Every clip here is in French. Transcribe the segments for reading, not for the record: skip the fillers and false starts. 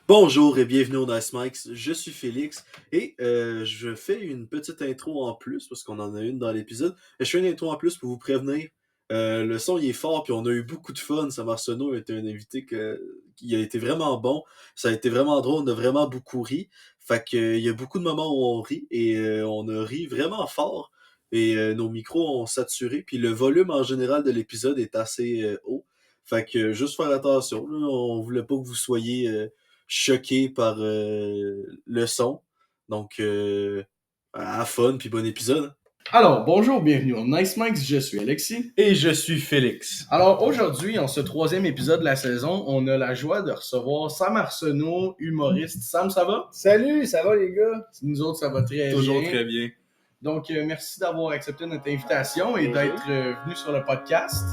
Bonjour et bienvenue au Nice Mics, je suis Félix et je fais une petite intro en plus parce qu'on en a une dans l'épisode. Je fais une intro en plus pour vous prévenir. Le son il est fort puis on a eu beaucoup de fun. Sam Arsenault était un invité qui a été vraiment bon. Ça a été vraiment drôle, on a vraiment beaucoup ri. Fait que, il y a beaucoup de moments où on rit et on a ri vraiment fort. Et nos micros ont saturé puis le volume en général de l'épisode est assez haut. Fait que juste faire attention, là, on voulait pas que vous soyez choqué par le son. Donc, à fun, puis bon épisode. Alors, bonjour, bienvenue au Nice Mics, je suis Alexis. Et je suis Félix. Alors, aujourd'hui, en ce troisième épisode de la saison, on a la joie de recevoir Sam Arsenault, humoriste. Sam, ça va? Salut, ça va les gars? Nous autres, ça va très Toujours bien. très bien. Donc, merci d'avoir accepté notre invitation et d'être venu sur le podcast.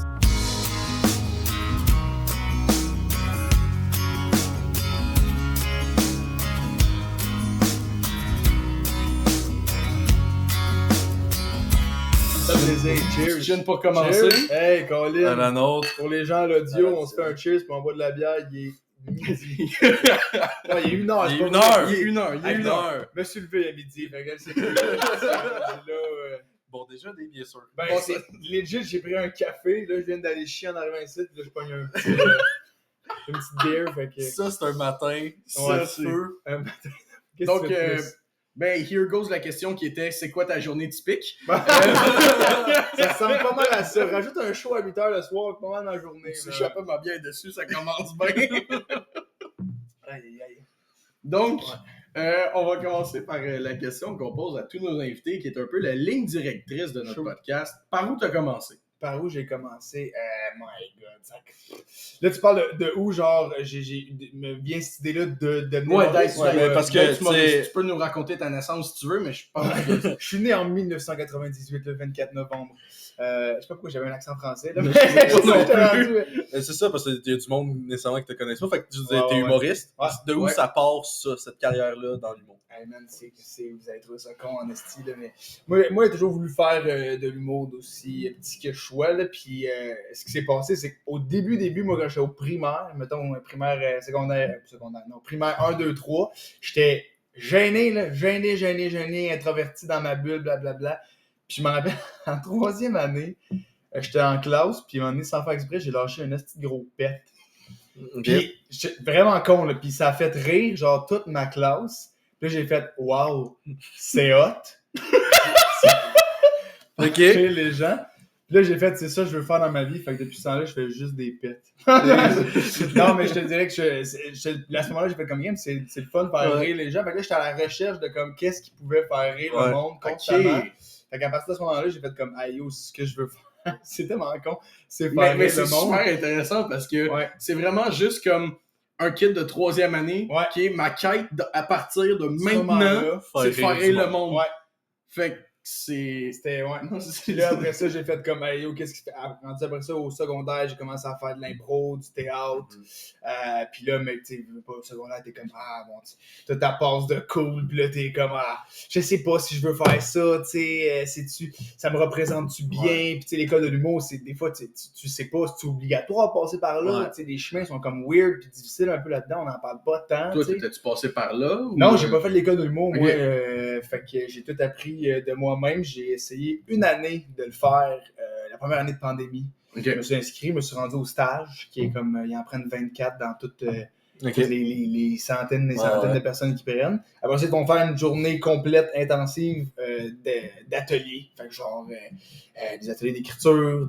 Ça fait plaisir, cheers. Je viens pour commencer. Cheers. Hey, Colin. À la nôtre. Pour les gens à l'audio, À la on se fait un cheers puis on boit de la bière, il est midi. Non, il est 1h. Il est 1h. Il est 1h. Il est 1h. Je me suis levé à midi, fait que c'est là, Bon, déjà, des bien sûr. ben, Bon, c'est legit, j'ai pris un café, là, je viens d'aller chier en arrivant ici, puis là, je pogne une petite bière, fait que... Ça, c'est un matin. Ouais, Ça, c'est- feu. Qu'est-ce Donc, que tu fais de plus? here goes la question qui était, c'est quoi ta journée typique? Ça ressemble pas mal à ça. Rajoute un show à 8h le soir, pas mal dans la journée. Si là. je pas ma bière dessus, ça commence bien. Aïe, aïe. Donc, on va commencer par la question qu'on pose à tous nos invités, qui est un peu la ligne directrice de notre Chaud. podcast. Par où tu as commencé? Par où j'ai commencé? My God. Là, tu parles de où, genre, me vient cette idée-là de parce que, tu c'est- peux nous raconter ta naissance si tu veux, mais je pense que... Je suis né en 1998, le 24 novembre. Je sais pas pourquoi j'avais un accent français, là. Mais Mais je sais pas non j'étais plus. rendu, C'est ça, parce qu'il y a du monde nécessairement que tu connais pas. Fait que tu disais, Ouais, t'es ouais. humoriste. Ouais. De où Ouais. ça part, ça, cette carrière-là dans l'humour? Hey man, vous avez trouvé ça con en esti, là, mais moi j'ai toujours voulu faire de l'humour d'aussi petit que je sois, là, puis ce qui s'est passé, c'est qu'au début, moi quand j'étais au primaire, mettons primaire, primaire 1, 2, 3, j'étais gêné, là, gêné, introverti dans ma bulle, blablabla, puis je me rappelle, en troisième année, j'étais en classe, puis à un moment donné, sans faire exprès, j'ai lâché un esti de gros pet. Puis, vraiment con, là. Puis ça a fait rire, genre, toute ma classe. Puis là, j'ai fait « Wow, c'est hot! » Ok. Chez les gens. Puis là, j'ai fait « C'est ça que je veux faire dans ma vie. » Fait que depuis ce temps-là, je fais juste des pets. Non, mais je te dirais que à ce moment-là, j'ai fait comme game, c'est le fun de faire rire les gens. Fait que là, j'étais à la recherche de comme qu'est-ce qui pouvait faire rire le monde constamment. Fait qu'à partir de ce moment-là, j'ai fait comme « Aïe, c'est ce que je veux faire. » C'est tellement con. C'est faire Mais rire c'est le monde. super intéressant parce que Ouais. c'est vraiment juste comme un kid de troisième année Ouais. qui est ma quête à partir de Ce maintenant, moment-là, c'est de faire rire le monde. Ouais. Fait que c'est... C'était, ouais. Puis là, après ça, j'ai fait comme, hey, yo, qu'est-ce qui fait. Rendu après ça, au secondaire, j'ai commencé à faire de l'impro, du théâtre. Puis là, mais tu sais, au secondaire, t'es comme, ah, bon, t'as ta passe de cool. Puis là, t'es comme, ah, je sais pas si je veux faire ça, tu sais, ça me représente-tu bien. Puis tu sais, l'école de l'humour, c'est des fois, tu sais pas si c'est obligatoire de passer par là. Ouais. Tu sais, les chemins sont comme weird, puis difficiles un peu là-dedans, on n'en parle pas tant. Toi, tu sais. t'étais-tu passé par là? Ou... Non, j'ai pas fait de l'école de l'humour, moi. Ok. Fait que j'ai tout appris de moi-même. J'ai essayé une année de le faire, la première année de pandémie. Ok. Je me suis inscrit, je me suis rendu au stage, qui est comme, ils en prennent 24 dans toutes Ok. les centaines de personnes qui prennent. Après ça, ils vont faire une journée complète, intensive d'ateliers. Fait que genre, des ateliers d'écriture,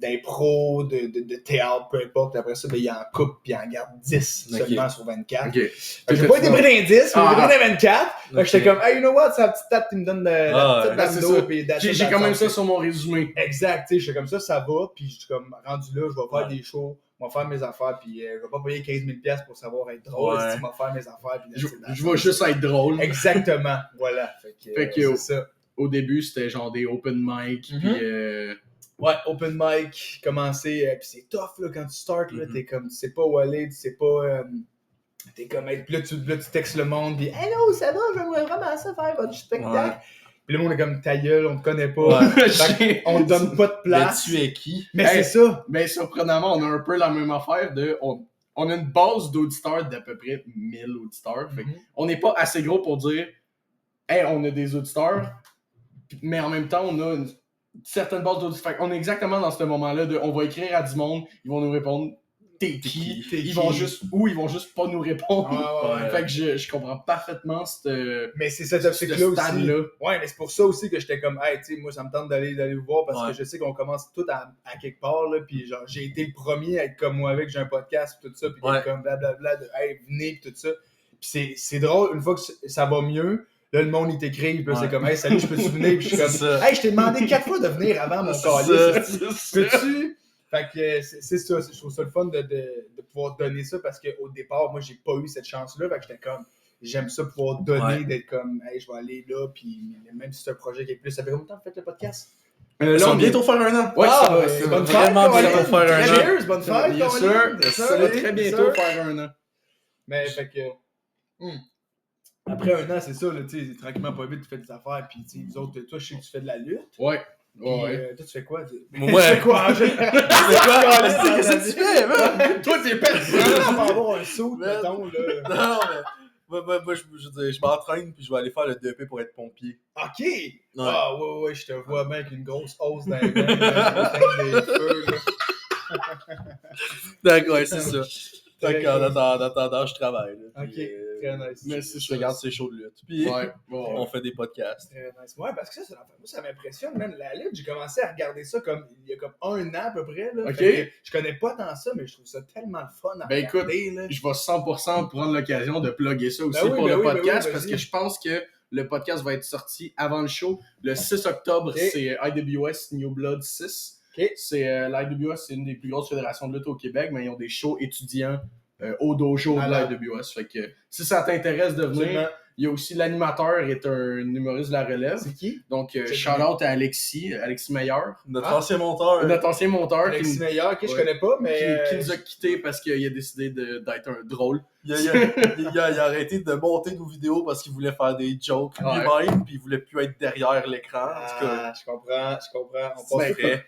d'impro, de théâtre, peu importe. Après ça, ben, ils en coupent puis ils en gardent 10 Ok. seulement sur 24. Ok. Fait que j'ai pas été pris dans 10, mais j'ai Ah. pris dans 24. Fait que j'étais Ok. comme, hey, you know what, c'est la petite tape qui me donne la Ah, petite ben, tape c'est d'eau. ça. Puis J'ai quand même ça sur mon résumé. Exact, tu sais, j'étais comme ça va. Puis je suis comme, rendu là, je vais faire des shows, je vais faire mes affaires, puis je vais pas payer 15 000$ pour savoir être drôle. Ouais. Si tu vas faire mes affaires, puis Je vais juste être drôle. Exactement, voilà. Fait que, c'est ça. Au début, c'était genre des open mic, Mhm. puis Ouais, open mic, commencer, puis c'est tough là, quand tu starts, là, Mhm. t'es comme, tu sais pas où aller, tu sais pas. T'es comme, hey, puis là, tu textes le monde, puis hello, ça va, j'aimerais vraiment ça faire votre spectacle. Ouais. Puis le monde est comme ta gueule, on te connaît pas. Ouais. Fait qu'on te donne pas de Mais place. tu es qui? Mais Hey. c'est ça. Mais surprenamment, on a un peu la même affaire de... on a une base d'auditeurs d'à peu près 1000 auditeurs. Fait on n'est pas assez gros pour dire hey, on a des auditeurs, mais en même temps, on a une certaine base d'auditeurs. Fait on est exactement dans ce moment-là de on va écrire à du monde, ils vont nous répondre t'es qui? Ils vont juste pas nous répondre. Ouais. Fait que je comprends parfaitement cette. Mais c'est cet optique-là aussi. stade-là. Ouais, mais c'est pour ça aussi que j'étais comme, hey, tu sais, moi, ça me tente d'aller vous voir parce que je sais qu'on commence tout à quelque part, là, puis genre, j'ai été le premier à être comme moi avec, j'ai un podcast, pis tout ça, puis d'être comme blablabla, de hey, venez, pis tout ça. Puis c'est drôle, une fois que ça va mieux, là, le monde, il t'écrit, puis c'est comme, hey, salut, je peux te venir, puis je suis comme, hey, je t'ai demandé 4 fois de venir avant mon calice. Peux-tu? Fait que c'est ça, je trouve ça le fun de pouvoir donner ça parce qu'au départ, moi, j'ai pas eu cette chance-là. Fait que j'étais comme, j'aime ça pouvoir donner, d'être comme, hey, je vais aller là, puis même si c'est un projet qui est plus. Ça fait combien de temps que vous faites le podcast? Là, on va bientôt faire un an. Ouais, c'est bonne fête. Vraiment bientôt faire un an. Cheers, bonne fête. Bien sûr, ça va très bientôt faire un an. Mais fait que. Après un an, c'est ça, là, tu sais, tranquillement, pas vite, tu fais des affaires, puis tu sais, vous autres, toi, je sais que tu fais de la lutte. Ouais. Puis, toi, tu fais quoi? Ouais. Tu fais quoi? Qu'est-ce que tu fais, man? Toi, t'es personne. On va avoir un saut, mettons, là. Non, mais moi je m'entraîne puis je vais aller faire le DEP pour être pompier. OK! Ah, ouais, je te vois bien avec une grosse hausse dans les mains, des feux, là. D'accord, c'est ça. Fait qu'en attendant, je travaille. Là, OK, puis, très nice. Mais c'est je regarde ces shows de lutte. Puis on fait des podcasts. Très nice. Ouais, parce que ça, moi, ça m'impressionne, man. La lutte, j'ai commencé à regarder ça comme il y a comme un an à peu près. Là. OK. Fait que je connais pas tant ça, mais je trouve ça tellement le fun à regarder. Écoute, là. je vais 100% prendre l'occasion de plugger ça aussi Ben oui, pour ben le oui, podcast ben oui, parce vas-y. que je pense que le podcast va être sorti avant le show. Le 6 octobre, c'est IWS New Blood 6. Okay. C'est l'IWS, c'est une des plus grosses fédérations de lutte au Québec, mais ils ont des shows étudiants au dojo de l'IWS. Fait que si ça t'intéresse de venir, il y a aussi l'animateur est un humoriste de la relève. C'est qui? Donc, shout-out à Alexis Meilleur. Notre ancien monteur. Notre ancien monteur. Alexis Meilleur, que je connais pas, mais. Qui nous a quittés parce qu'il a décidé d'être un drôle. Il a arrêté de monter nos vidéos parce qu'il voulait faire des jokes lui-même, puis il voulait plus être derrière l'écran. Je comprends. C'est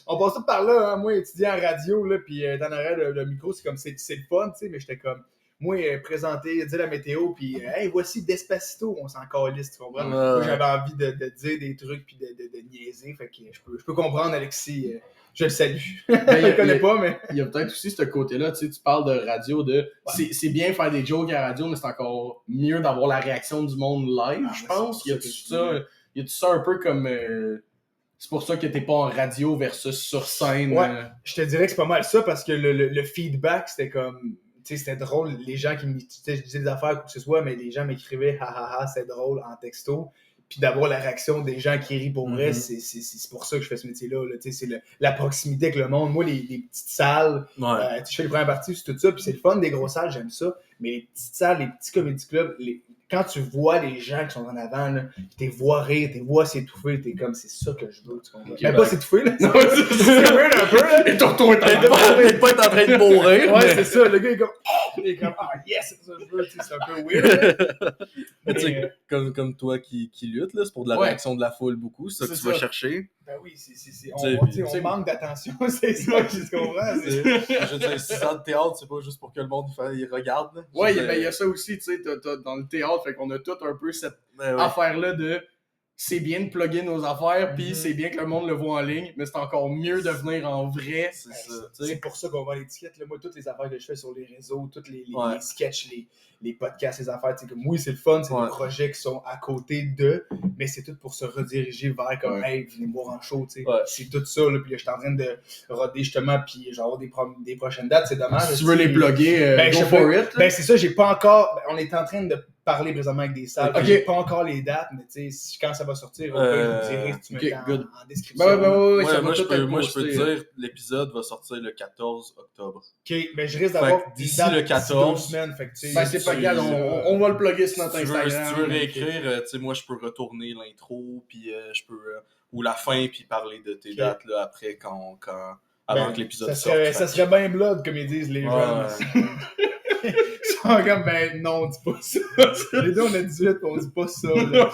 On passe tout par là, hein. Moi, étudiant en radio, là, puis t'en aurais le micro, c'est comme, c'est le fun, tu sais, mais j'étais comme, moi, présenter, dire la météo, puis hey, voici Despacito, on s'en calisse, tu comprends? Moi, j'avais envie de dire des trucs, puis de niaiser, fait que je peux comprendre, Alexis, je le salue. Je le connais pas, mais... Il y a peut-être aussi ce côté-là, tu sais, tu parles de radio, c'est bien faire des jokes à la radio, mais c'est encore mieux d'avoir la réaction du monde live, je pense. Il y a tout ça un peu comme... c'est pour ça que t'es pas en radio versus sur scène. Ouais, je te dirais que c'est pas mal ça, parce que le feedback, c'était comme... Tu sais, c'était drôle, les gens qui me disaient des affaires, quoi que ce soit, mais les gens m'écrivaient « ha ha ha, c'est drôle » en texto. Puis d'avoir la réaction des gens qui rient pour vrai, c'est pour ça que je fais ce métier-là. Là. C'est la proximité avec le monde. Moi, les petites salles, je fais les premières parties, c'est tout ça, puis c'est le fun des grosses salles, j'aime ça. Mais les petites salles, les petits comédie clubs, quand tu vois les gens qui sont en avant, là, tes voix rire, tes voix s'étouffer, t'es comme, c'est ça que je veux, tu comprends? Mais pas s'étouffer, là. Non, c'est weird un peu, là. Et ton retour est pas être en train de mourir. Ouais, c'est ça. Le gars, il est comme, ah yes, c'est ça que je veux, c'est un peu weird. Mais tu sais, comme toi qui lutte, là, c'est pour de la réaction de la foule beaucoup, c'est ça que tu vas chercher. Ben oui, on manque d'attention, c'est ça que je comprends. Je veux dire, 6 ans de théâtre, c'est pas juste pour que le monde il regarde. Là. Ouais, ben il y a ça aussi, tu sais, dans le théâtre, fait qu'on a tout un peu cette affaire-là de c'est bien de plugger nos affaires, puis c'est bien que le monde le voit en ligne, mais c'est encore mieux de venir en vrai. C'est pour ça qu'on va l'étiquette. Moi, toutes les affaires que je fais sur les réseaux, tous les sketchs, les podcasts, les affaires, comme oui, c'est le fun, c'est des projets qui sont à côté d'eux, mais c'est tout pour se rediriger vers comme hey, venez me voir en show, tu sais. C'est tout ça, là, puis là, je suis en train de roder justement, puis genre des prochaines dates, c'est dommage. Si tu veux les plugger, go for it. Ben c'est ça, j'ai pas encore, on est en train de parler présentement avec des salles. J'ai pas encore les dates, mais tu sais, quand ça va sortir, je vous dirai si tu mets en description. Moi, je peux te dire, l'épisode va sortir le 14 octobre. OK, mais je risque d'avoir d'ici le 14 semaines. Fait que, c'est pas grave, on va le plugger sur notre Instagram. Si tu veux réécrire, tu sais, moi, je peux retourner l'intro, puis je peux... ou la fin, puis parler de tes dates, là, après, avant que l'épisode sorte. Ça serait bien blood, comme ils disent les gens. Ils sont comme, ben non, on dit pas ça. Les deux, on a 18, on dit pas ça. Là.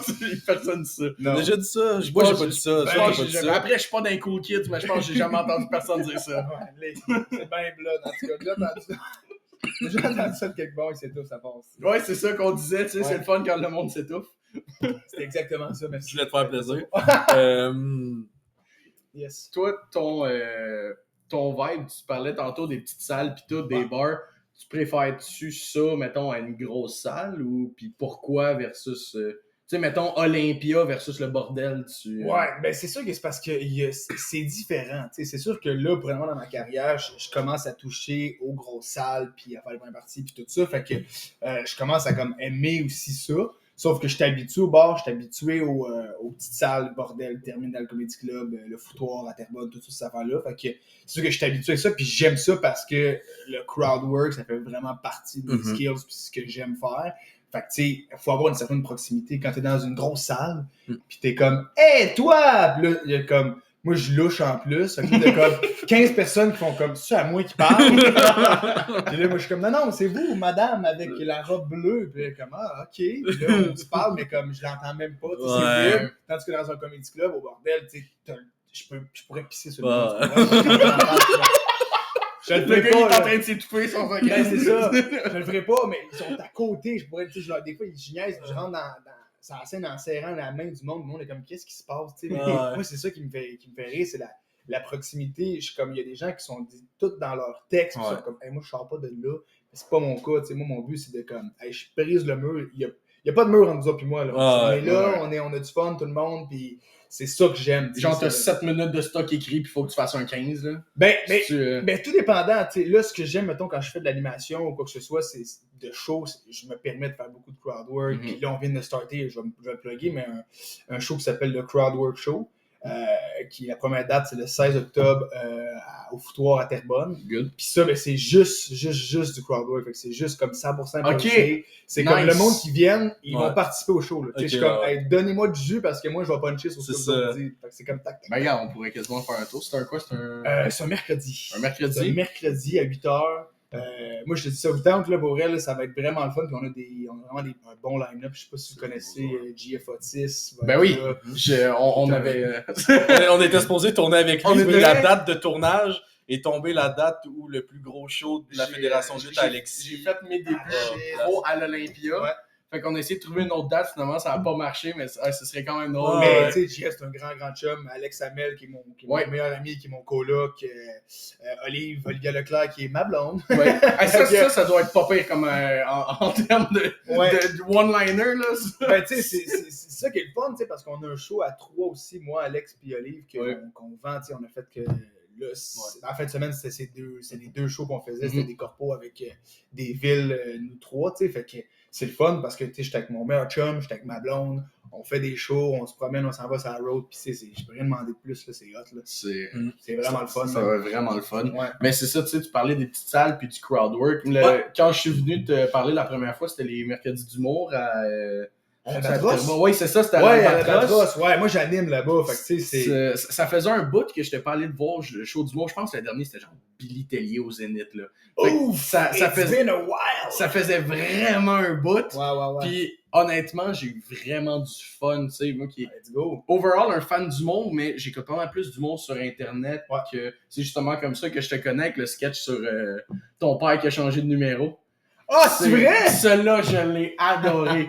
Personne dit ça. Non. J'ai déjà dit ça. Moi, j'ai pas dit ça. Je Toi, pense t'as pas que dit j'ai- ça. Après, je suis pas dans les cool kids, mais je pense que j'ai jamais entendu personne dire ça. Ouais, c'est bien blood. En tout cas, j'ai entendu ça. J'ai déjà entendu ça de quelque part, c'est tout, ça passe. Ouais, c'est ça qu'on disait, tu sais, c'est Ouais. le fun quand le monde s'étouffe. C'était exactement ça, merci. Je voulais te faire plaisir. Yes. Toi, ton vibe, tu parlais tantôt des petites salles pis tout, des bars. Tu préfères-tu ça, mettons, à une grosse salle ou pis pourquoi versus. Tu sais, mettons, Olympia versus le bordel, Ouais, ben c'est sûr que c'est parce que c'est différent. Tu sais, c'est sûr que là, vraiment dans ma carrière, je commence à toucher aux grosses salles, puis à faire les premières parties, puis tout ça. Fait que je commence à comme aimer aussi ça. Sauf que je suis habitué au bar, je suis habitué aux petites salles, bordel, Terminal Comedy Club, le foutoir à Terrebonne, tout ça, cette affaire-là. Fait que c'est sûr que je suis habitué à ça, puis j'aime ça parce que le crowd work, ça fait vraiment partie de mes skills, puis ce que j'aime faire. Fait que, tu sais, il faut avoir une certaine proximité. Quand t'es dans une grosse salle, pis t'es comme « Hey, toi! » Pis là, il y a comme... Moi, je louche en plus. Fait que là, t'as comme 15 personnes qui font comme « C'est à moi qui parle. » Pis là, moi, je suis comme « Non, non, c'est vous, madame, avec la robe bleue. » Pis là, comme « Ah, OK. » Pis là, on se parle, mais comme je l'entends même pas. Tu sais, Ouais. c'est vide. Tandis que dans un comedy club, au bordel, tu sais, je pourrais pisser sur le Ouais. monde. Je le Le ferai gars, il est en pas, là. train de s'étouffer sans Ben, c'est ça. Je le ferai pas, mais ils sont à côté. Je pourrais, tu sais, des fois, ils niaisent, je rentre sur la scène en serrant la main du monde. Le monde est comme, qu'est-ce qui se passe? Tu sais, mais Ouais. moi, c'est ça qui me fait rire, c'est la proximité. Je suis comme, il y a des gens qui sont dit tout dans leur texte, puis ils sont comme, hey, moi, je sors pas de là. C'est pas mon cas. Tu sais, moi, mon but, c'est de comme, hey, je brise le mur. Il y a pas de mur entre nous autres et moi. Là. On est là, on a du fun, tout le monde, puis c'est ça que j'aime. Genre, t'as c'est- 7 minutes de stock écrit, pis faut que tu fasses un 15, là. Ben, Tu, tout dépendant, tu sais, là, ce que j'aime, mettons, quand je fais de l'animation ou quoi que ce soit, c'est de show, je me permets de faire beaucoup de crowd work. Mhm. Puis là, on vient de starter, je vais le plugger, mais un show qui s'appelle le Crowd Work Show, qui la première date, c'est le 16 octobre au foutoir à Terrebonne. Good. Puis ça, ben, c'est juste du crowd work, fait que c'est juste comme 100% improvisé. C'est Nice. comme le monde qui vient, ils Ouais. vont participer au show. Là. Tu sais, Ok, je suis comme, ouais. hey, donnez-moi du jus parce que moi, je vais puncher sur ce que C'est vous ça. avez dit. Fait que c'est comme tac, tac. Ben, regarde, on pourrait quasiment faire un tour. C'est un quoi? C'est un. C'est un mercredi. Un mercredi? C'est un mercredi à 8h. Moi, je te dis ça vous tente, là, pour vrai, là, ça va être vraiment le fun. Puis on a vraiment un bon line-up. Je sais pas si vous connaissez GF Otis. Ben oui. Là. On avait. On était supposé tourner avec lui. On mais était- la date de tournage est tombée la date où le plus gros show de la J'ai- Fédération de lutte à Alexis. J'ai fait mes débuts gros à l'Olympia. Ouais. Fait qu'on a essayé de trouver une autre date, finalement, ça n'a pas marché, mais ce serait quand même drôle. Ouais. Mais tu sais, GF, c'est un grand chum. Alex Hamel, qui est mon Ouais. meilleur ami, qui est mon coloc. Olivia Leclerc, qui est ma blonde. Ouais. Hey, ça, Ok. ça doit être pas pire comme en termes de one-liner, là. Ben, tu sais, c'est ça qui est le fun, tu sais, parce qu'on a un show à 3 aussi, moi, Alex puis Olive, qu'on vend, tu sais, on a fait que... Là, en fin de semaine, c'est les deux shows qu'on faisait, c'était des corpos avec des villes, nous trois, tu sais, fait que c'est le fun parce que, tu sais, j'étais avec mon meilleur chum, j'étais avec ma blonde, on fait des shows, on se promène, on s'en va sur la road, pis je peux rien demander de plus, là, c'est hot, là. C'est vraiment le fun. Ça là. va être vraiment le fun. Ouais. Mais c'est ça, tu sais, tu parlais des petites salles puis du crowd work. Quand je suis venu te parler la première fois, c'était les mercredis d'humour à... Albatros? Oui, c'est ça, c'était à Ouais, Albatros. Albatros, ouais, moi j'anime là-bas, fait que tu sais, c'est... Ça faisait un bout que je t'ai parlé de voir le show d'humour. Je pense que le dernier, c'était genre Billy Tellier au Zénith, là. Fait que Ouf! ça It's faisait- been a while! Ça faisait vraiment un bout. Ouais. Puis honnêtement, j'ai eu vraiment du fun, tu sais, moi qui Let's go! overall un fan d'humour, mais j'écoute pas mal plus d'humour sur internet que c'est justement comme ça que je te connais avec le sketch sur ton père qui a changé de numéro. Ah, c'est vrai? Celui-là, je l'ai adoré.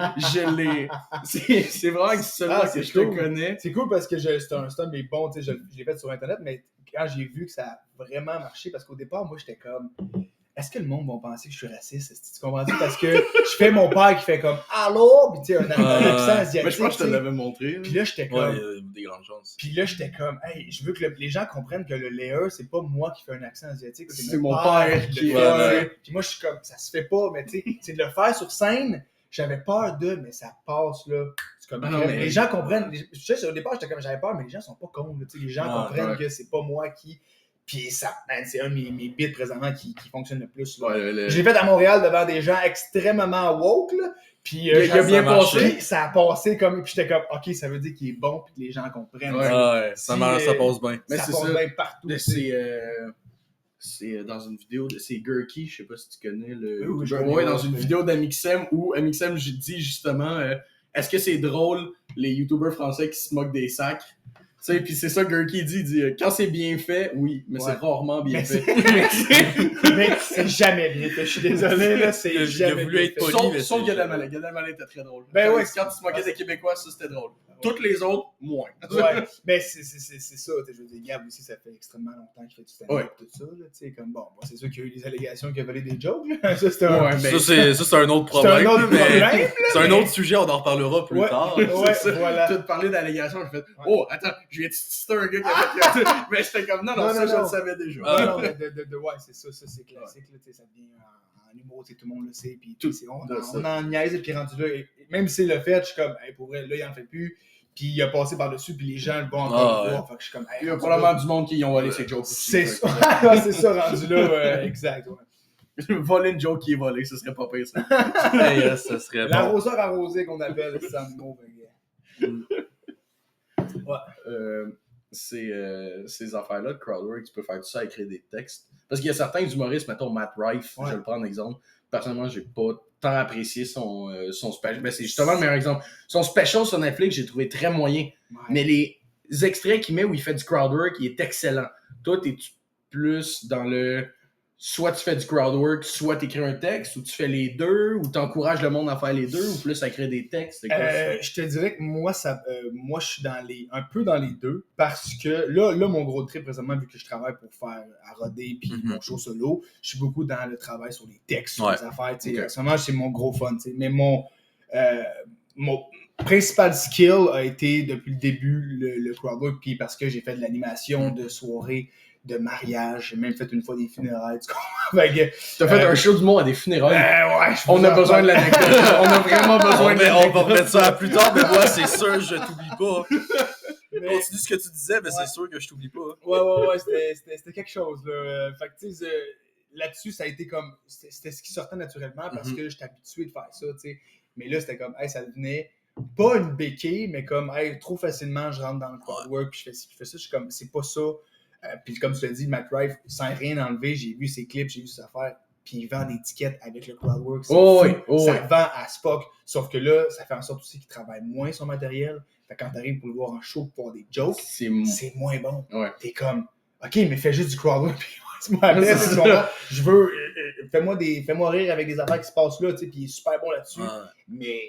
C'est vraiment avec celui-là Ah, que c'est je te cool. connais. C'est cool parce que c'est un de mes bons, tu sais, je l'ai fait sur Internet, mais quand j'ai vu que ça a vraiment marché, parce qu'au départ, moi, j'étais comme, est-ce que le monde va penser que je suis raciste? Est-ce que tu comprends? Parce que je fais mon père qui fait comme, allô? Puis tu sais, un accent asiatique. Mais je pense que je te tu sais. l'avais montré. Puis là, j'étais Ouais, comme, il y a des grandes chances. puis là, j'étais comme, hey, je veux que les gens comprennent que le layer, c'est pas moi qui fais un accent asiatique, C'est mon père qui le est- fait, Ouais. tu sais. Puis moi, je suis comme, ça se fait pas, mais tu sais, c'est de le faire sur scène. J'avais peur mais ça passe, là. C'est comme, Ah non, mais- les gens comprennent. Je sais, au départ, j'étais comme, j'avais peur, mais les gens sont pas cons, là, tu sais. Les gens Ouais, comprennent ouais. que c'est pas moi qui. Puis ça, man, c'est un de mes bits présentement qui fonctionne le plus, là. Ouais, Je l'ai fait à Montréal devant des gens extrêmement woke, là. Puis Il a bien passé. Puis ça a passé comme. Puis j'étais comme, ok, ça veut dire qu'il est bon, puis que les gens comprennent. Ouais. Ouais, ça Si, passe bien. Mais ça c'est passe ça. bien partout. Mais tu sais. c'est C'est dans une vidéo, c'est Gurky, je sais pas si tu connais le. Oui, je Ouais, connais, dans ouais, une ouais. vidéo d'Amixem où Amixem dit justement est-ce que c'est drôle les youtubeurs français qui se moquent des sacs? Tu sais, puis c'est ça que Gurky dit quand c'est bien fait, oui, mais Ouais. c'est rarement bien Mais fait. mais c'est jamais bien fait. Je suis désolé, là, c'est Il a jamais voulu bien être fait. poli. Sauf mais sauf c'est- Gad Elmaleh. Gad Elmaleh était très drôle. Ben ouais, Quand tu te moquais des Québécois, ça c'était drôle. Ouais. Toutes les autres, moins. Ouais, mais c'est ça. Je veux dire, Gab aussi, ça fait extrêmement longtemps qu'il fait du stand-up Ouais. tout ça. Là, comme bon, moi, c'est sûr qu'il y a eu des allégations qu'il a volé des jokes. Là. Ça, c'était un, Ouais, mais Ça, c'est un autre c'est un problème. autre mais- problème. C'est un mais- autre sujet, on en reparlera plus Ouais. tard. Ouais, c'est ça. voilà. Tu as parlé d'allégations, j'ai fait oh, attends, je viens de citer un gars qui a fait. Mais j'étais comme non, Non, ça, je non. le savais déjà. Ah. Non, mais ouais, c'est ça, c'est classique. Là, ça devient en humour, tout le monde le sait. Puis on en niaise, et puis rendu là, et même s'il l'a fait, je suis comme, hey, pour vrai, là, il en fait plus. Puis il a passé par-dessus, puis les gens le vont encore le voir. Fait que je suis comme, hey, Il y a rendu probablement là, du monde qui ont volé ses jokes aussi. c'est ça. Ouais, c'est ça, rendu là, exact. Ouais. Voler une joke qui est volée, ce serait pas pire ça. Hey, ça serait bon. L'arroseur arrosé qu'on appelle, c'est en humour. Ces affaires-là de crowdwork, tu peux faire tout ça, écrire des textes. Parce qu'il y a certains humoristes, mettons Matt Rife, Ouais. je le prends en exemple. Personnellement, j'ai pas tant apprécié son special. Ben, c'est justement le meilleur exemple. Son special sur Netflix, j'ai trouvé très moyen. Ouais. Mais les extraits qu'il met où il fait du crowdwork, il est excellent. Toi, t'es-tu plus dans le... Soit tu fais du crowdwork, soit tu écris un texte, ou tu fais les deux, ou tu encourages le monde à faire les deux, ou plus à créer des textes. C'est quoi, ça? Je te dirais que moi, moi, je suis un peu dans les deux, parce que là, mon gros trip présentement, vu que je travaille pour faire à Rodé puis mon show solo, je suis beaucoup dans le travail sur les textes, sur Ouais. les affaires. Tu sais, Ok. en ce moment, c'est mon gros fun. Tu sais, mais mon principal skill a été depuis le début le crowdwork, puis parce que j'ai fait de l'animation de soirée, de mariage, j'ai même fait une fois des funérailles. Tu comprends? Fait que, T'as fait un show du monde à des funérailles. ouais, On a besoin de l'anecdote. On a vraiment besoin de On va l'anecdote. remettre ça à plus tard, mais moi, c'est sûr, je t'oublie pas. Mais- Continue ce que tu disais, mais Ouais. c'est sûr que je t'oublie pas. Ouais, c'était quelque chose, là. Fait que, tu sais, là-dessus, ça a été comme. C'était ce qui sortait naturellement parce que j'étais habitué de faire ça, tu sais. Mais là, c'était comme, hey, ça devenait pas une béquille, mais comme, hey, trop facilement, je rentre dans le crowdwork, puis je fais ci, puis je fais ça. Je suis comme, c'est pas ça. Puis comme tu l'as dit, Matt Rife, sans rien enlever, j'ai vu ses clips, j'ai vu ses affaires, puis il vend des tickets avec le crowdwork. C'est Oh fou. oui, oh Ça oui. vend à Spock. Sauf que là, ça fait en sorte aussi qu'il travaille moins son matériel. Fait que quand t'arrives pour le voir en show pour voir des jokes, c'est moins bon. Ouais. T'es comme, OK, mais fais juste du crowdwork, puis tu m'appelles, tu comprends? Je veux, fais-moi rire avec des affaires qui se passent là, tu sais, puis il est super bon là-dessus. Ouais. Mais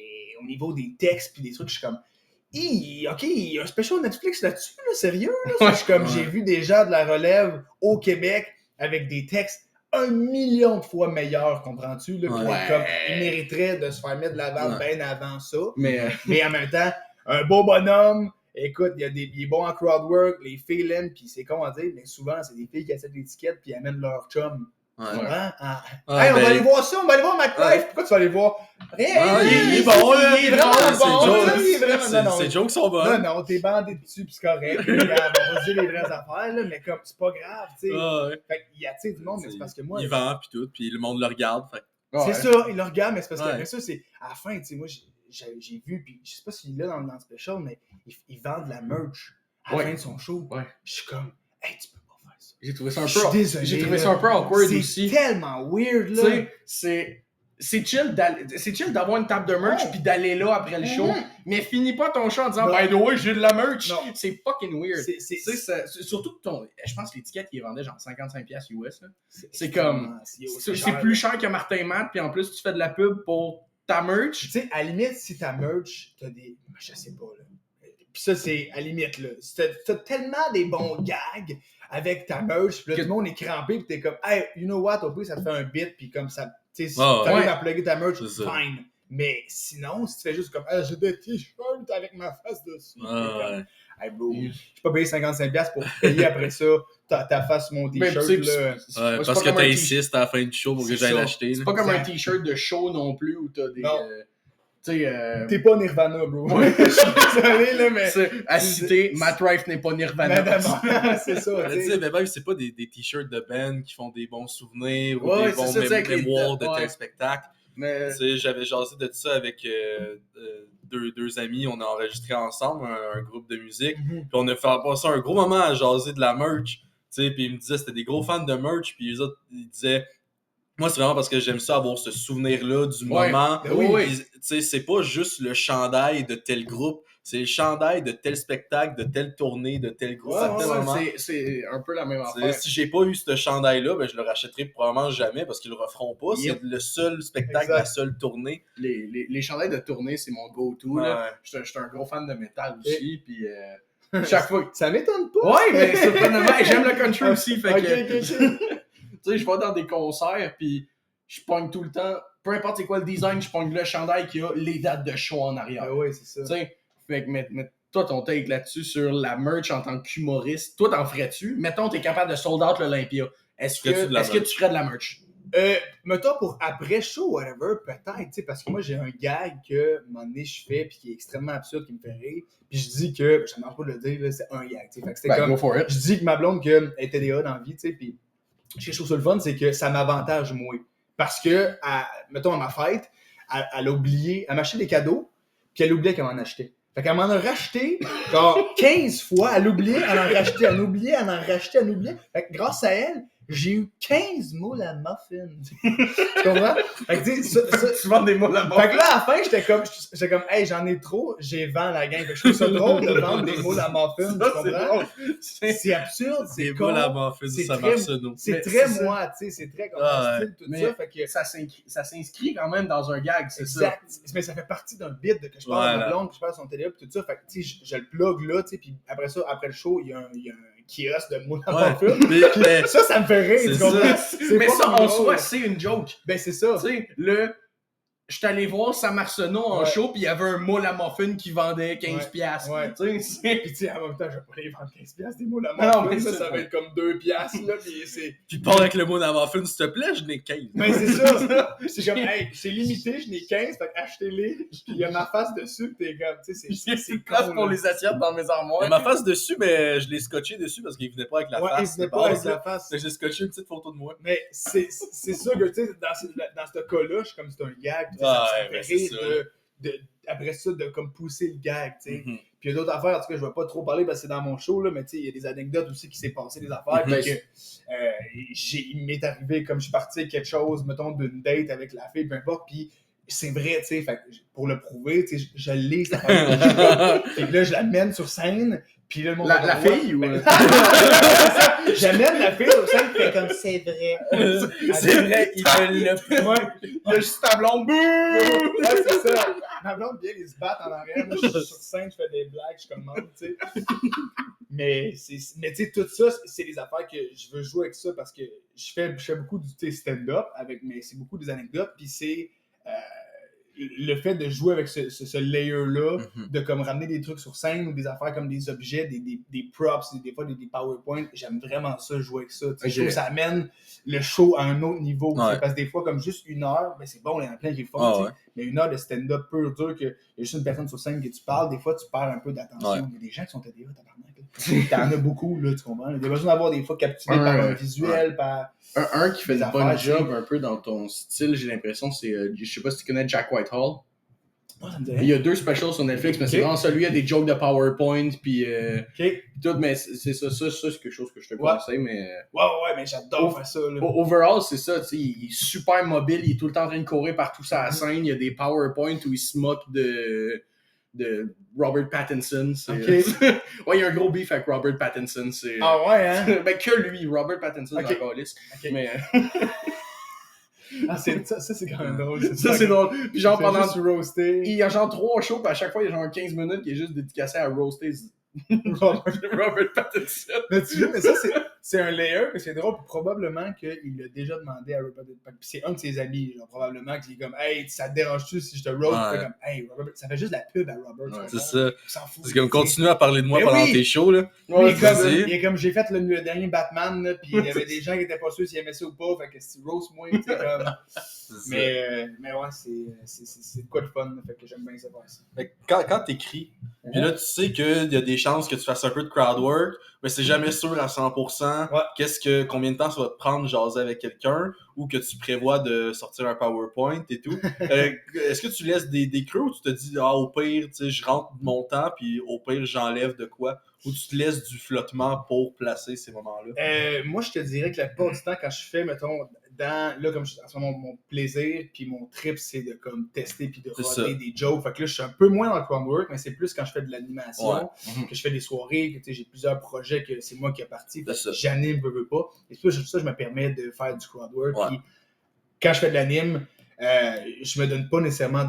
au niveau des textes puis des trucs, je suis comme, OK, il y a un special Netflix là-dessus, là, sérieux? Là? Je suis comme, j'ai vu des gens de la relève au Québec avec des textes 1 million de fois meilleurs, comprends-tu? Là, puis Ouais. comme, ils mériteraient de se faire mettre de l'avant Ouais. bien avant ça. Mais Mais en même temps, un beau bonhomme, écoute, il est bon en crowdwork, les filles l'aiment, puis c'est con à dire, mais souvent, c'est des filles qui achètent l'étiquette puis amènent leur chum. Ouais. Tu comprends? Ah. Ouais, Hey, on va ben, aller voir ça, on va aller voir Matt Rife. Ouais. Pourquoi tu vas aller voir? Rien, Ah, il est bon, là. il est vraiment C'est bon. jokes. là, il est vraiment- non, Ces jokes sont non, bonnes. non, t'es bandé dessus, pis c'est correct. Regarde, on va dire les vraies affaires, là, mais comme, c'est pas grave, tu sais. Ah, ouais. Fait qu'il attire du monde, mais c'est parce que moi, Il vend, puis tout, puis le monde le regarde. Fait. c'est ça, il le regarde, mais c'est parce Ouais. qu'après ça, c'est à la fin, tu sais, moi, j'ai vu, puis je sais pas s'il est là dans le special, mais il vend de la merch à la Ouais. fin de son show. Ouais. Je suis comme, hey, tu peux pas faire ça. j'ai trouvé ça un Je suis peu. désolé. J'ai trouvé là. ça un peu awkward C'est aussi. tellement weird, Tu là. sais, c'est chill d'avoir une table de merch Ouais. puis d'aller là après le show. Mhm. Mais finis pas ton show en disant Non. by the way, j'ai de la merch. Non. C'est fucking weird. C'est- Tu sais, surtout que je pense que l'étiquette il vendait genre 55$ US. Là. C'est extrêmement- comme- c'est C'est plus cher que Martin Matt, puis en plus tu fais de la pub pour ta merch. Tu sais, à la limite, si ta merch, t'as des. Je sais pas, là. Puis ça, c'est à la limite, là. Si t'as tellement des bons gags avec ta merch, puis là, tout le monde est crampé, puis t'es comme, hey, you know what, au pire, ça te fait un bit, puis comme ça. Tu sais, si Ah, t'arrives ouais. à plugger ta merch, C'est ça. fine. Mais sinon, si tu fais juste comme, hey, j'ai des t-shirts avec ma face dessus. Ah, t'es comme, ouais. hey, bro, j'ai pas payé 55$ pour payer après ça ta face sur mon Mais t-shirt, tu sais, là. Ouais, c'est parce pas que comme un t'insistes à la fin du show pour que C'est j'aille ça. l'acheter. C'est là. pas comme un Exact. t-shirt de show non plus où t'as des. Non. Tu sais, T'es pas Nirvana, bro. Je suis désolé, là, mais. à citer, Matt Rife n'est pas Nirvana. Madame, c'est ça, Mais tu tu sais. sais, mais même, c'est pas des t-shirts de band qui font des bons souvenirs ou Ouais, des c'est bons ça, tu sais, avec les- mémoires de ouais. tel spectacle. Mais Tu sais, j'avais jasé de ça avec deux amis. On a enregistré ensemble un groupe de musique. Mhm. Puis on a fait passer un gros moment à jaser de la merch. sais, puis ils me disaient c'était des gros fans de merch, puis les autres, ils disaient moi, c'est vraiment parce que j'aime ça avoir ce souvenir-là du moment. Ben oui. Puis, tu sais, c'est pas juste le chandail de tel groupe, c'est le chandail de tel spectacle, de telle tournée, de tel groupe à tel moment. C'est un peu la même T'sais, affaire. si j'ai pas eu ce chandail-là, ben, je le rachèterai probablement jamais parce qu'ils le referont pas. Yep. C'est le seul spectacle, Exact. la seule tournée. Les chandails de tournée, c'est mon go-to. Ouais. Là. Je suis un gros fan de métal aussi. Puis chaque fois. Ça m'étonne pas. Ouais, mais surprenamment, j'aime le country aussi. Fait que, Ok. tu sais, je vais dans des concerts, puis je pogne tout le temps, peu importe c'est quoi le design, je pogne le chandail qui a les dates de show en arrière. Ah ouais, c'est ça. Tu sais, fait que, mais toi, ton take là-dessus sur la merch en tant qu'humoriste, toi, t'en ferais-tu? Mettons, t'es capable de sold out l'Olympia. Est-ce que tu ferais de la merch? Mettons pour après show, whatever, peut-être, tu sais, parce que moi j'ai un gag que, à un moment donné, je fais, puis qui est extrêmement absurde, qui me fait rire, puis je dis que, je ne pas de le dire, là, c'est un gag, tu sais, fait que c'était comme, Go for it. je dis que ma blonde, qu'elle est TDA dans la vie, tu sais, puis ce que je trouve ça le fun, c'est que ça m'avantage, moi, parce que, mettons, à ma fête, elle a oublié, elle m'a acheté des cadeaux, puis elle oubliait qu'elle m'en achetait. Fait qu'elle m'en a racheté, genre, 15 fois, elle oubliait, elle en rachetait, elle oubliait, elle en rachetait, elle oubliait. Fait que grâce à elle, j'ai eu 15 moules à muffin. Tu comprends? Fait que, tu sais, Tu vends des mots là-bas. fait que là, à la fin, j'étais comme, hey, j'en ai trop, j'ai vend la gang. Fait que je trouve ça drôle de vendre des moules à muffin, tu comprends? C'est absurde, c'est Des con. boules à muffin, c'est ça très- marche ça, nous. C'est Mais très c'est ça. moi, tu sais, c'est très comme Ah, mon style, tout Mais ça. Fait que, ça s'inscrit quand même dans un gag, c'est ça. exact. Mais ça fait partie d'un bit de que je parle à ma Voilà. blonde, que je parle à son télé, puis tout ça. Fait que, tu sais, je le plug là, tu sais, puis après ça, après le show, il y a un kiosque de moules à Ouais. muffin. Mais- Ça me fait rire, C'est tu comprends? ça. Mais pas ça, comme en drôle. soi, c'est une joke. Ben, c'est ça. Tu sais, je suis allé voir Sam Arsenault en Ouais. show, puis il y avait un moule à muffin qui vendait 15 piastres. Ouais. Tu sais, c'est... Puis, tu sais, en même temps, je vais pas les vendre 15$, des moules à Non, muffin. mais Ça, c'est ça va bon. être comme 2$, là, puis c'est... Puis pars avec le mot muffin, s'il te plaît, je n'ai 15. Mais c'est ça. C'est comme, hey, c'est limité, je n'ai 15, fait achetez-les. Puis il y a ma face dessus, puis t'es comme, tu sais, c'est place con, pour là. les assiettes dans mes armoires. On m'a face dessus, mais je l'ai scotché dessus parce qu'il venait pas avec la Ouais, il face. venait de pas avec base, la là. face. Fait que j'ai scotché une petite photo de moi. Mais c'est sûr que, tu sais, dans ce cas-là, je suis comme, c'est un gag. Tu sais, Ah, ça ouais, me ben, fait c'est rire ça. après ça, de comme pousser le gag, tu sais. Mhm. Puis il y a d'autres affaires, en tout cas, je vais pas trop parler parce que c'est dans mon show, là, mais tu sais, il y a des anecdotes aussi qui s'est passé, des affaires. Mhm. Puis que il m'est arrivé, comme je suis parti à quelque chose, mettons, d'une date avec la fille, peu importe, puis c'est vrai, tu sais, fait que pour le prouver, tu sais, je l'ai, cette affaire. Puis là, je l'amène sur scène, puis là, le monde La va voir. fille ou... J'amène la fille sur scène, puis elle est comme, c'est vrai. C'est vrai, il me l'a fait. Ouais. Il y a juste ta blonde. Ouais, c'est ça. Ma blonde vient, ils se battent en arrière. Moi, je suis sur scène, je fais des blagues, je commande, tu sais. Mais tu sais, tout ça, c'est des affaires que je veux jouer avec ça parce que je fais beaucoup du stand-up, mais c'est beaucoup des anecdotes, puis c'est le fait de jouer avec ce layer-là, de comme ramener des trucs sur scène ou des affaires comme des objets, des props, des fois des PowerPoint, j'aime vraiment ça, jouer avec ça. Tu sais. Je trouve que ça amène le show à un autre niveau. Tu sais, Ouais. parce que des fois, comme juste une heure, ben c'est bon, il y en a plein qui le font, Ah, tu sais. ouais. Mais une heure de stand-up pur dur, qu'il y a juste une personne sur scène que tu parles, des fois tu perds un peu d'attention. Ouais. Il y a des gens qui sont TDA, tabarnak. T'en as beaucoup, là, tu comprends? Il y a besoin d'avoir des fois captivé par un visuel, par. Un qui fait Des une bonne affaires, job un peu dans ton style, j'ai l'impression, c'est... je sais pas si tu connais Jack Whitehall. Oh, ça me dit Il rien. y a 2 specials sur Netflix, mais c'est Ok. vraiment celui, il y a des jokes de PowerPoint, puis Ok. tout, mais c'est ça, c'est quelque chose que je te Ouais. conseille, mais... Ouais, mais j'adore faire ça, là. Overall, c'est ça, tu sais, il est super mobile, il est tout le temps en train de courir partout sur la scène, il y a des PowerPoint où il se moque de Robert Pattinson. Ok. Ouais, il y a un gros beef avec Robert Pattinson, c'est... Ah ouais, hein? Ben que lui, Robert Pattinson, Ok. dans la calice. Ok. Mais Ah, ça, c'est quand même drôle. ça, c'est drôle. Puis genre, Fait pendant... juste roaster. Il y a genre 3 shows, puis à chaque fois, il y a genre 15 minutes qui est juste dédicacé à roaster Robert Pattinson. Mais tu vois, mais ça, c'est un layer, mais c'est drôle, puis probablement qu'il l'a déjà demandé à Robert Pattinson. Puis c'est un de ses amis, genre, probablement, qui est comme, hey, ça te dérange-tu si je te roast? Ouais. Il fait comme, hey, Robert, ça fait juste la pub à Robert. tu Ouais, comprends? C'est ça. Il s'en fout. C'est comme tu sais. continuer à parler de moi Mais pendant oui. tes shows, là. Lui, vas-y. il est comme, j'ai fait le dernier Batman, là, puis il y avait des gens qui étaient pas sûrs s'ils aimaient ça ou pas, fait que si tu roast moi, tu sais, comme. C'est ça. Mais ouais, c'est de quoi de fun, là, fait que j'aime bien ça faire ça. Fait que quand t'écris, Puis là, tu sais qu'il y a des chances que tu fasses un peu de crowd work, mais c'est jamais sûr à 100% Ouais. combien de temps ça va te prendre de jaser avec quelqu'un ou que tu prévois de sortir un PowerPoint et tout. Est-ce que tu laisses des creux ou tu te dis, au pire, tu sais, je rentre mon temps puis au pire, j'enlève de quoi? Ou tu te laisses du flottement pour placer ces moments-là? Moi, je te dirais que la plupart du temps, quand je fais, mettons, là, comme en ce moment, mon plaisir, puis mon trip, c'est de comme tester puis de C'est roder ça. des jokes. Fait que là, je suis un peu moins dans le crowd work, mais c'est plus quand je fais de l'animation, Ouais. que je fais des soirées, que tu sais, j'ai plusieurs projets que c'est moi qui ai parti. C'est ça. J'anime, veux pas. Et c'est plus ça, je me permets de faire du crowd work. Ouais. Puis quand je fais de l'anime, je me donne pas nécessairement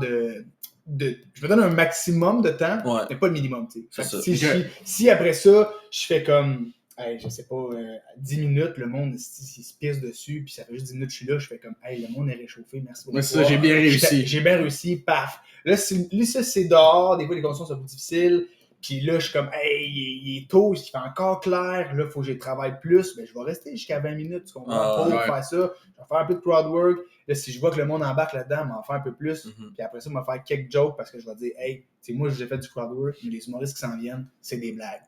je me donne un maximum de temps, Ouais. mais pas le minimum. Tu sais. C'est Fait que ça. si après ça, je fais comme, je sais pas, 10 minutes, le monde il se pisse dessus, puis ça fait juste 10 minutes que je suis là, je fais comme, le monde est réchauffé, merci beaucoup. Ouais, c'est ça, j'ai bien réussi. J'ai bien réussi, paf. Là, ça, c'est dehors, des fois, les conditions sont plus difficiles. Puis là, je suis comme, il est tôt, il fait encore clair. Là, il faut que je travaille plus. Mais je vais rester jusqu'à 20 minutes, tu comprends, pour faire ça. Je vais faire un peu de crowd work. Là, si je vois que le monde embarque là-dedans, je vais en faire un peu plus. Puis après ça, je vais faire quelques jokes parce que je vais dire, moi, j'ai fait du crowd work, mais les humoristes qui s'en viennent, c'est des blagues.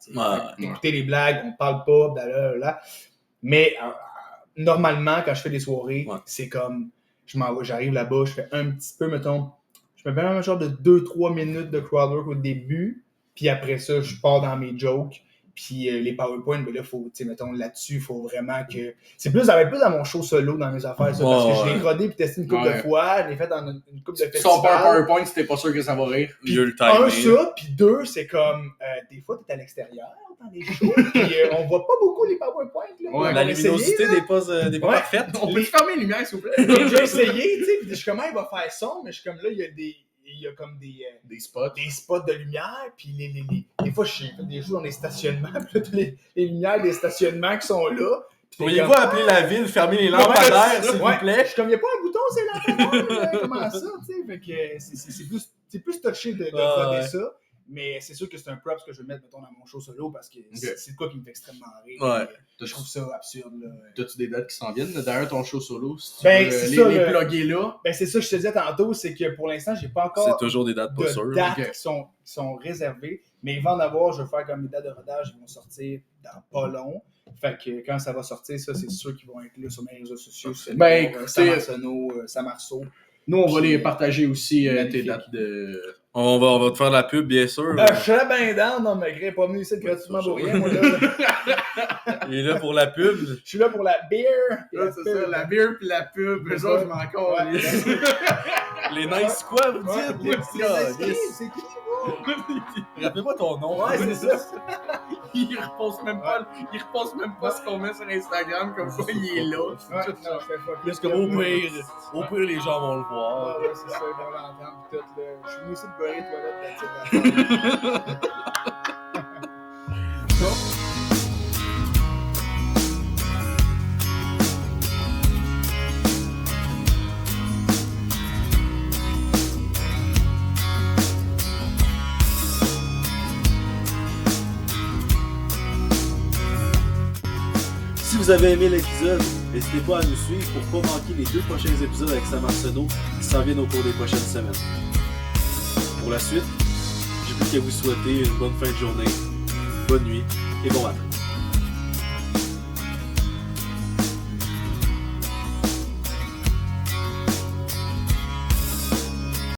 Écoutez les blagues, on parle pas, blablabla. Mais normalement, quand je fais des soirées, c'est comme, j'arrive là-bas, je fais un petit peu, mettons, je me fais même un genre de 2-3 minutes de crowd work au début. Puis après ça, je pars dans mes jokes. Puis les PowerPoint, ben là, faut, tu sais, mettons, là-dessus, il faut vraiment que. Ça va être plus dans mon show solo, dans mes affaires, ça, parce que je l'ai rodé puis testé une couple de fois. Je l'ai fait dans une couple de Tu sors pas un festivals. PowerPoint si t'es pas sûr que ça va rire. Puis le Un, timing. ça, puis deux, c'est comme, des fois, t'es à l'extérieur, dans les shows, puis on voit pas beaucoup les PowerPoint. Là, Ouais, La On va essayer, luminosité là. n'est pas parfaite. On peut fermer les lumières, s'il vous plaît? J'ai déjà essayé, tu sais, puis je suis comme, il va faire son, mais je suis comme là, il y a comme Des spots. des spots de lumière, puis des fois, je fais des jeux dans les stationnements, puis là, toutes les lumières des stationnements qui sont là. Pourriez-vous appeler la ville, fermer les lampadaires, s'il vous plaît? Je suis comme, il n'y a pas un bouton, c'est lampadaire, comment ça, tu sais, fait que c'est plus touché de roder ça. Mais c'est sûr que c'est un props que je vais mettre, mettons, dans mon show solo parce que c'est de quoi qui me fait extrêmement rire. Ouais. Je trouve ça absurde. Là. T'as-tu des dates qui s'en viennent? Derrière ton show solo, si tu Ben, veux c'est les ça, plugger là. Ben, c'est ça que je te disais tantôt, c'est que pour l'instant, j'ai pas encore C'est toujours des dates pas sûres. de dates qui sont réservées. Mais il va en avoir, je vais faire comme les dates de rodage, ils vont sortir dans pas long. Fait que quand ça va sortir, ça, c'est sûr qu'ils vont être là sur mes réseaux sociaux. Ben, écoutez, Samarceau. Nous, on va Puis, les partager aussi, tes magnifique. dates de... On va te faire de la pub, bien sûr. Je serais bien down, non, mais Gré, pas venu ici gratuitement pour rien, moi, là. Il est là pour la pub. Je suis là pour la beer. Ouais, c'est ça, la bière puis la pub. Eux autres, je m'en encore. Les nice quoi, vous Ouais, dites? les petits petits gars, esprits, yes. c'est qui, vous? Rappelez-moi ton nom. Ouais, c'est ça. Il repasse même pas ce qu'on met sur Instagram, comme quoi il est là. Ouais, non, je fais pas Plus comme au pire, les gens vont le voir. Ouais, c'est ça, ils vont l'entendre pis tout, là. Je suis venu ici de beurrer les toilettes de la tête. Si vous avez aimé l'épisode, n'hésitez pas à nous suivre pour ne pas manquer les 2 prochains épisodes avec Sam Arsenault qui s'en viennent au cours des prochaines semaines. Pour la suite, j'ai plus qu'à vous souhaiter une bonne fin de journée, bonne nuit et bon matin.